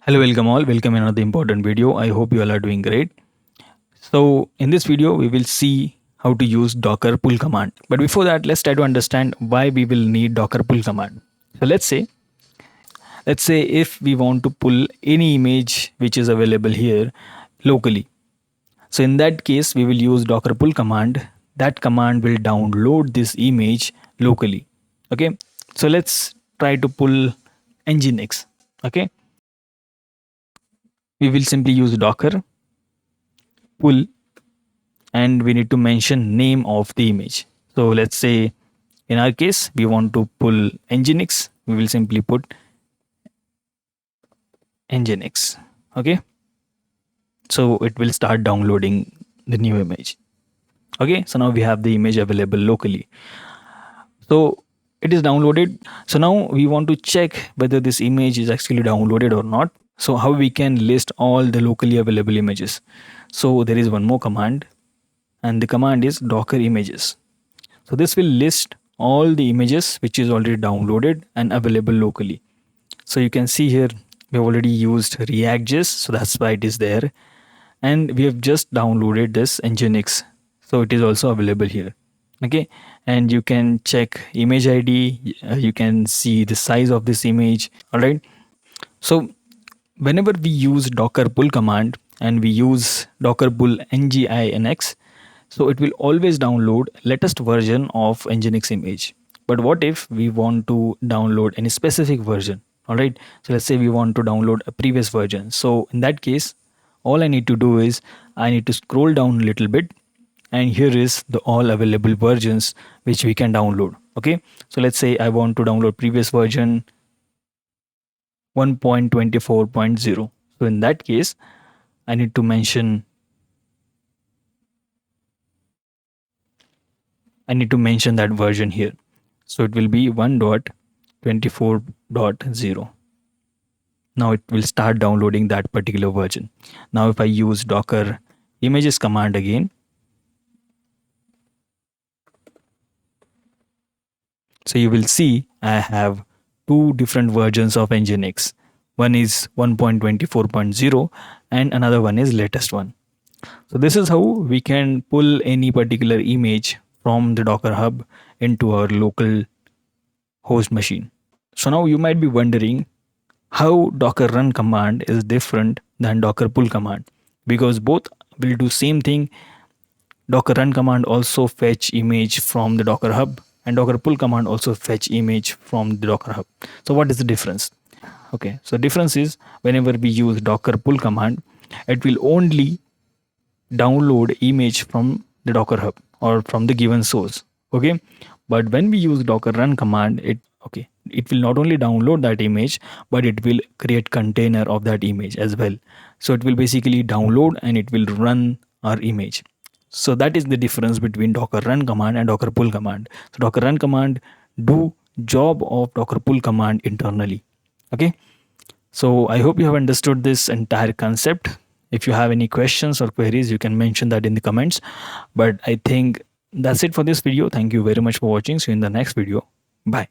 Hello, welcome all. Welcome in another important video. I hope you all are doing great. So in this video, we will see how to use docker pull command. But before that, let's try to understand why we will need docker pull command. So let's say if we want to pull any image which is available here locally. So in that case, we will use docker pull command. That command will download this image locally. Okay. So let's try to pull nginx. Okay. We will simply use docker pull and we need to mention name of the image. So let's say in our case we want to pull nginx, we will simply put nginx. Okay, so it will start downloading the new image. Okay, so now we have the image available locally. So it is downloaded. So now we want to check whether this image is actually downloaded or not. So how we can list all the locally available images? So there is one more command, and the command is docker images. So this will list all the images which is already downloaded and available locally. So you can see here we have already used React.js, so that's why it is there. And we have just downloaded this nginx, so it is also available here. Okay, and you can check image ID, you can see the size of this image. All right. So whenever we use docker pull command and we use docker pull nginx, so it will always download latest version of nginx image. But what if we want to download any specific version? All right, so let's say we want to download a previous version. So in that case, all I need to do is I need to scroll down a little bit, and here is the all available versions which we can download. Okay, so let's say I want to download previous version 1.24.0. So in that case, I need to mention that version here. So it will be 1.24.0. Now it will start downloading that particular version. Now if I use docker images command again, so you will see I have two different versions of nginx. One is 1.24.0 and another one is latest one. So this is how we can pull any particular image from the Docker Hub into our local host machine. So now you might be wondering how docker run command is different than docker pull command, because both will do same thing. Docker run command also fetch image from the Docker Hub, and docker pull command also fetch image from the Docker Hub. So what is the difference? Okay, so difference is whenever we use docker pull command, it will only download image from the Docker Hub or from the given source. Okay, but when we use docker run command, it will not only download that image, but it will create container of that image as well. So it will basically download and it will run our image. So that is the difference between docker run command and docker pull command. So docker run command do job of docker pull command internally. Okay, so I hope you have understood this entire concept. If you have any questions or queries, you can mention that in the comments. But I think that's it for this video. Thank you very much for watching. See you in the next video. Bye.